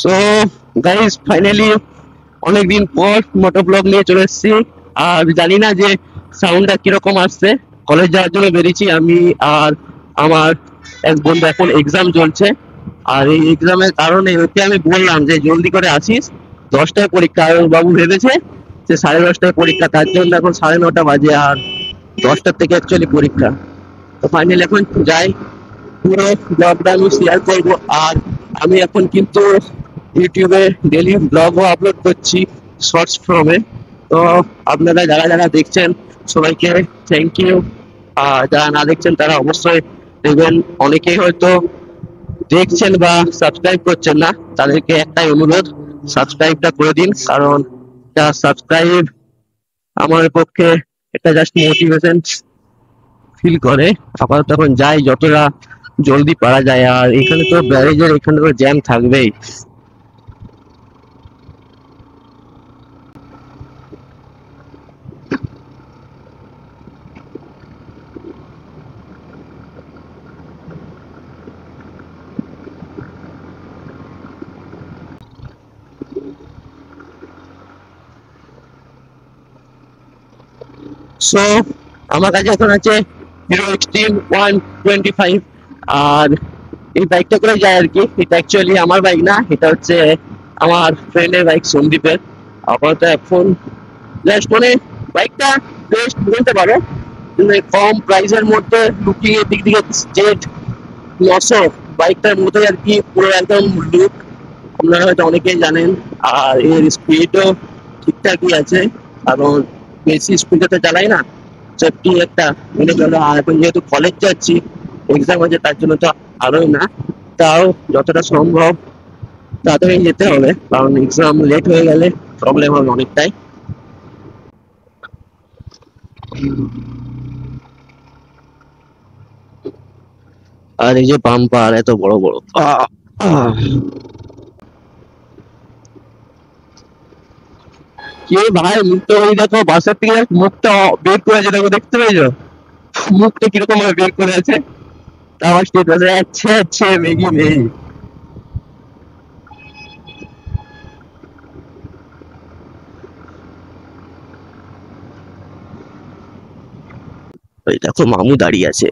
So guys, finally অনেকদিন পর মোটো blog নিয়ে চলে এসেছি। আর জানি না যে সাউন্ডটা কিরকম আসছে। কলেজ যাওয়ার জন্য বেরিয়েছি আমি আর আমার এক বন্ধু, এখন এক্সাম চলছে। আর এই এক্সামের কারণে ওকে আমি বললাম যে জলদি করে আসিস, 10টায় পরীক্ষা। আর ওর বাবু ভেবেছে যে 10:30টায় পরীক্ষা, তার জন্য এখন 9:30 বাজে আর 10টার থেকে অ্যাকচুয়ালি পরীক্ষা। তো ফাইনালি এখন যাই, পুরো ব্লগটা আমি শেয়ার করবো। আর আমি এখন কিন্তু ইউটিউবে ডেলি ব্লগও আপলোড করছি শর্টস ফর্মে। তো আপনারা যারা যারা দেখছেন সবাইকে থ্যাংক ইউ। আর যারা না দেখছেন তারা অবশ্যই দেখবেন। অনেকেই হয়তো দেখছেন বা সাবস্ক্রাইব করছেন না, তাদেরকে একটাই অনুরোধ, সাবস্ক্রাইবটা করে দিন। কারণ সাবস্ক্রাইব আমার পক্ষে একটা জাস্ট মোটিভেশন ফিল করে। আপাতত এখন যাই যতটা জলদি পারা যায়। আর এখানে তো ব্যারেজের এখানে তো জ্যাম থাকবেই। সো আমার কাছে এখন আছে হিরো এক্সট্রিম 125। আর এই বাইকটা করে যায় আর কি। এটা অ্যাকচুয়ালি আমার বাইক না, এটা হচ্ছে আমার ফ্রেন্ডের বাইক, সন্দীপের। আপাতত এখন জাস্ট মানে বাইকটা বেস্ট বলতে পারো, মানে কম প্রাইসের মধ্যে লুকিং এর দিক থেকে জেড 900 বাইকটার মধ্যে আর কি, পুরো একদম লুক আপনারা হয়তো অনেকেই জানেন। আর এর স্পিডও ঠিকঠাকই আছে, কারণ বেশি স্পিডে তো চালাই না, সেফটি একটা মেনে চলো। আর এখন যেহেতু কলেজ যাচ্ছি, এক্সাম আছে, তার জন্য তো আরোই না। তাও যতটা সম্ভব তাড়াতাড়ি যেতে হবে, কারণ এক্সাম লেট হয়ে গেলে প্রবলেম হবে অনেকটাই। আর এই যে বাম্পার এত বড় বড়, আহ, আহ। কে ভাই, মুখটা ওই দেখো, বাসার থেকে মুখটা বের করে আছে, দেখো, দেখতে পেয়েছো মুখটা কিরকম ভাবে বের করে আছে। আমার স্টেটাসে আচ্ছা আচ্ছা ম্যাগি নেই। ওই দেখো মামু দাঁড়িয়ে আছে।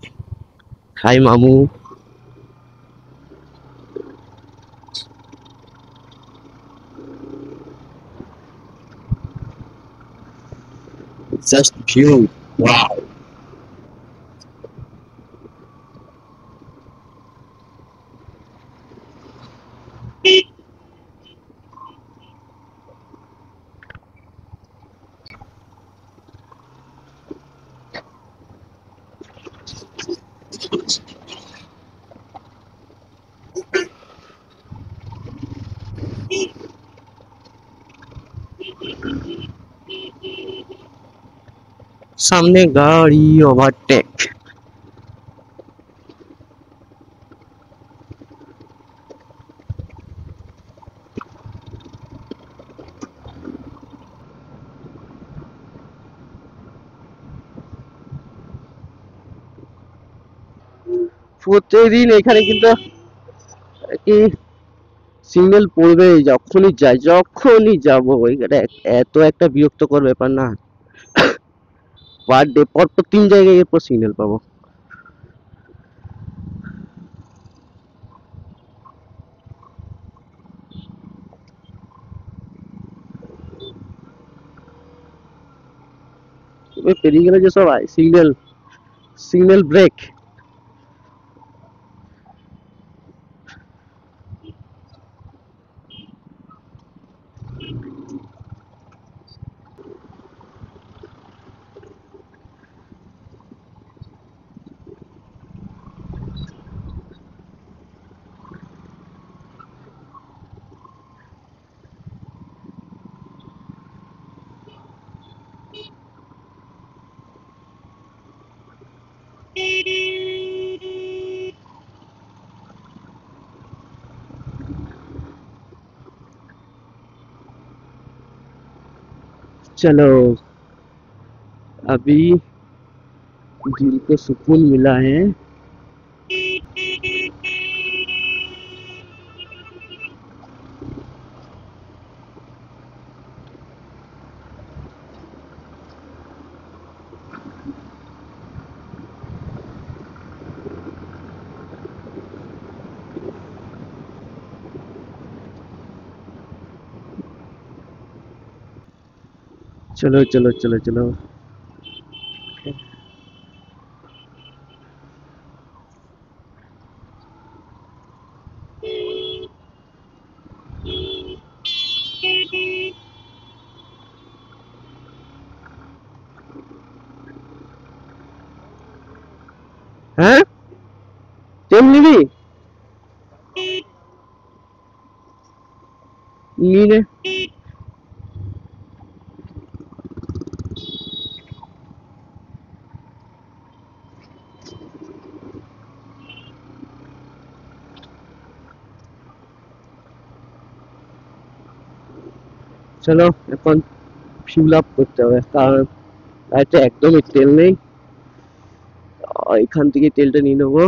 হাই মামু। Just view, wow. সামনে গাড়ি ওভারটেক। প্রতিদিন এখানে কিন্তু কি সিগন্যাল পড়বে, যখনই যাই, যখনই যাবো এখানে এত একটা বিরক্তকর ব্যাপার না। পার ডে পর পর 3 জায়গায় এরপর সিগন্যাল পাবো। তবে পেরিয়ে গেলে যে সব সিগন্যাল, সিগন্যাল ব্রেক। चलो, अभी दिल को सुकून मिला है। চলো চলো চলো চলো। হ্যাঁ, তেল নিবি? নিয়ে নে। চলো এখন ফিউল আপ করতে হবে, কারণ গাড়িতে একদমই তেল নেই। এখান থেকে তেলটা নিয়ে নেবো।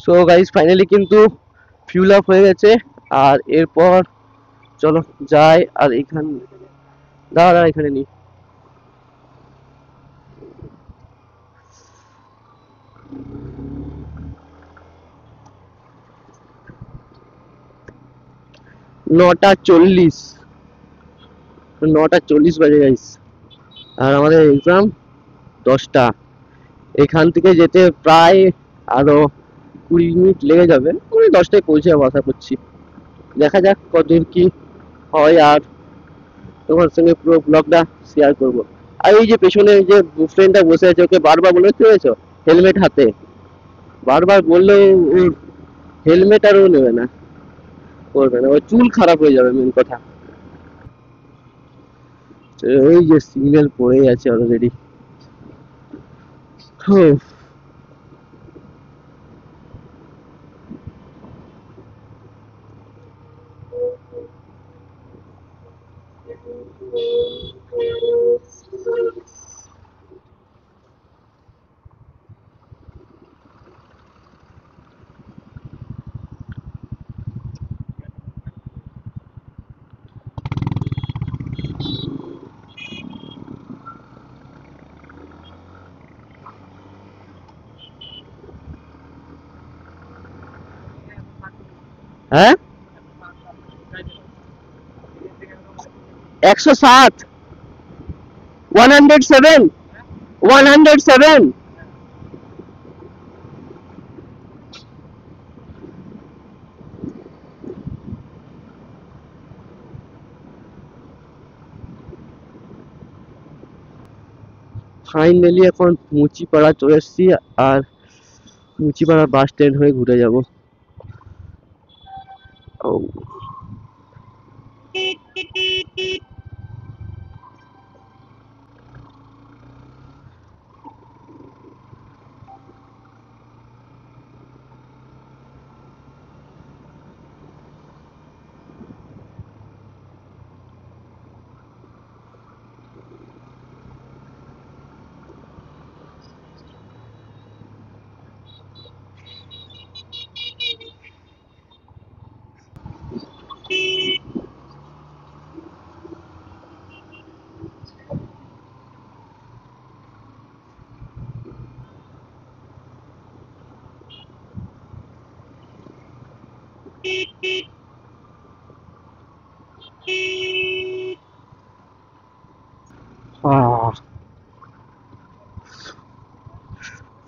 সো গাইস ফাইনালি কিন্তু ফিউল আপ হয়ে গেছে। আর এরপর চলো যাই। আর এখান দাঁড়া দাঁড়া, এখানে নি। নটা চল্লিশ, 9টা 40 বাজে গাইস। আর আমাদের এক্সাম 10টা। এখান থেকে যেতে প্রায় আরো 20 মিনিট লেগে যাবে, ওই 10টায় পৌঁছে যাবো আশা করছি। দেখা যাক কতদূর কি হয়। আর তোমার সঙ্গে পুরো ব্লগটা শেয়ার করব। আর এই যে পেছনে যে ফ্রেন্ডটা বসে আছে, ওকে বারবার বলে চলেছো হেলমেট হাতে, বারবার বললেও ওর হেলমেট আর ও নেবে না, করবে না, ওর চুল খারাপ হয়ে যাবে মেন কথা। তো ওই যে সিগন্যাল পড়ে আছে অলরেডি। হ্যাঁ, 107, 107, 107। ফাইনালি এখন মুচিপাড়া চলে এসেছি। আর মুচিপাড়া বাস স্ট্যান্ড হয়ে ঘুরে যাব। ও,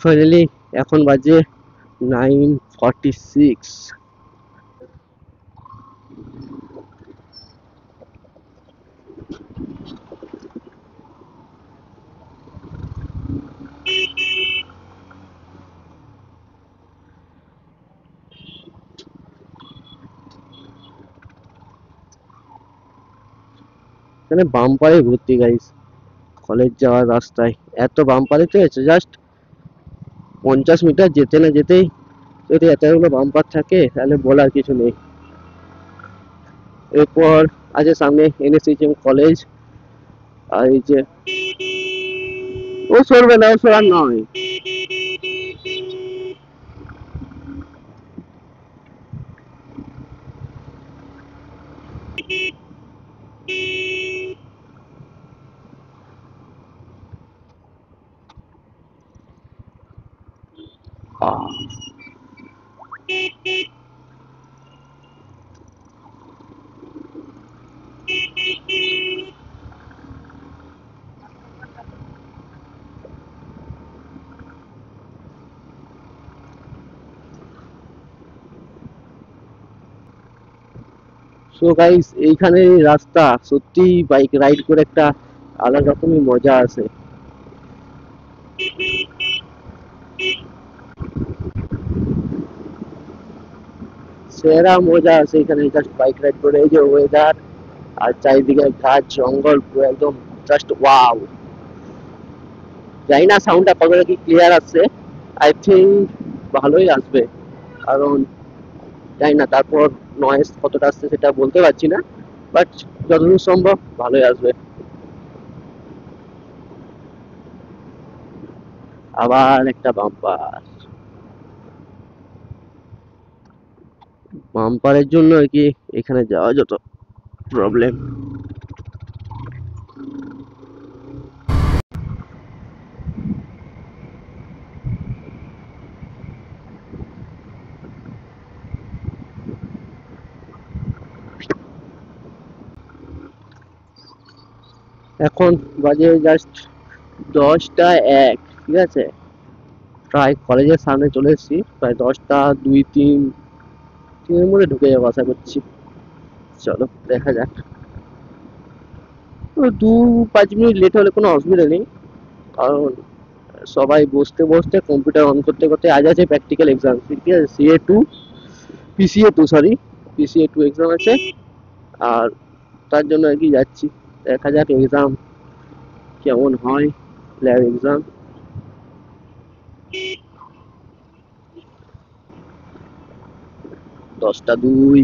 ফাইনালি এখন বাজে 9:46। এখানে বাম্পারে ভর্তি গাইস, কলেজ যাওয়ার রাস্তায় এত বাম্পারে তো আছে, জাস্ট 50 মিটার যেতে না যেতেই যদি এতগুলো বাম্পার থাকে তাহলে বলার কিছু নেই। এরপর আছে সামনে এনএসএইচএম কলেজ, আর এই যে ও সরবে না, ও সরার নয়। সো গাইস, এইখানে রাস্তা সত্যি বাইক রাইড করে একটা আলাদা রকমই মজা আছে। সেরা মজা আছে এখানে জাস্ট বাইক রাইড করে। এই যে ওয়েদার আর চারিদিকে গাছ জঙ্গল পুরো একদম জাস্ট ওয়াও। জানি না সাউন্ডটা কতটা কি ক্লিয়ার আসছে, আই থিঙ্ক ভালোই আসবে, কারণ জানি না তারপর নয়েজ কতটা আসছে সেটা বলতে পারছি না, বাট যতদূর সম্ভব ভালোই আসবে। আবার একটা বাম্পার, বাম্পারের জন্য আর কি এখানে যাওয়া যত প্রবলেম। এখন বাজে জাস্ট 10টা 1, ঠিক আছে, প্রায় কলেজের সামনে চলে এসেছি, প্রায় 10টা 2 3 মধ্যে ঢুকে যাবো আশা করছি। চলো দেখা যাক। 2 5 মিনিট লেট হলে কোনো অসুবিধা নেই, কারণ সবাই বসতে বসতে কম্পিউটার অন করতে করতে আজ আছে প্র্যাকটিক্যাল এক্সাম, ঠিক আছে, পিসিএ টু এক্সাম আছে, আর তার জন্য আর কি যাচ্ছি। দেখা যাক এক্সাম কেমন হয়, ল্যাব এক্সাম। 10টা 2।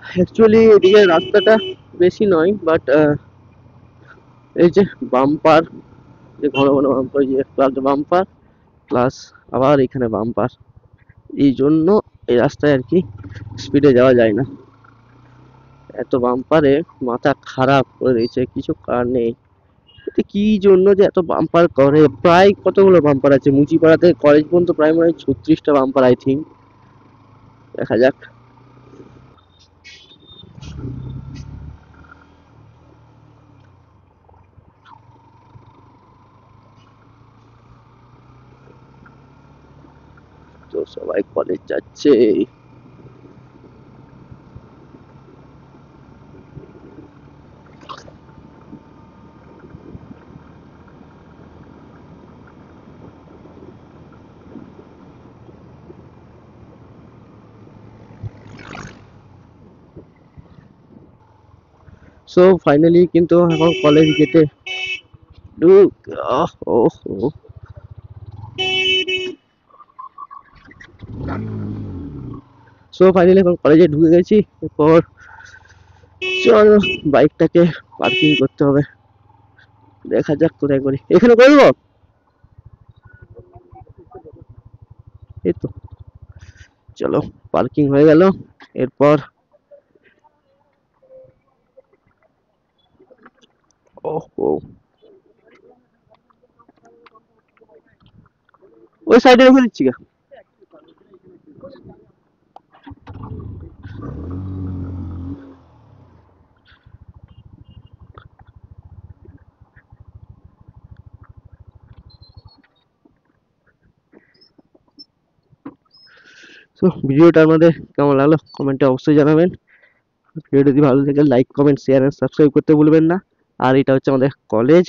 অ্যাকচুয়ালি এদিকে রাস্তাটা বেশি নয়, বাট এই যে বাম্পার, যে ঘন ঘন বাম্পার, যে প্লাস বাম্পার প্লাস আবার এখানে বাম্পার, এই জন্য এই রাস্তায় আর কি স্পিডে যাওয়া যায় না। এত বাম্পারে মাথা খারাপ করে দিয়েছে, কিছু কারণ নেই। এতে কি জন্য যে এত বাম্পার করে, প্রায় কতগুলো বাম্পার আছে মুচিপাড়াতে কলেজ পর্যন্ত, প্রায় মনে হয় 36টা বাম্পার আই থিঙ্ক। দেখা যাক। তো সবাই কলেজ যাচ্ছে। সো ফাইনালি কিন্তু এখন কলেজ গেটে ঢুক। ওহ সো ফাইনালি এখন কলেজে ঢুকে গেছি। এরপর চল বাইকটাকে পার্কিং করতে হবে, দেখা যাক কোথায় করি, এখানে করবো। এই তো, চলো পার্কিং হয়ে গেল। এরপর ও ওই সাইডে রেখে দিচ্ছি গা। তো ভিডিওটা আমাদের কেমন লাগলো কমেন্টে অবশ্যই জানাবেন। ভিডিও যদি ভালো লাগে like comment share and subscribe করতে ভুলবেন না। আর এটা হচ্ছে আমাদের কলেজ।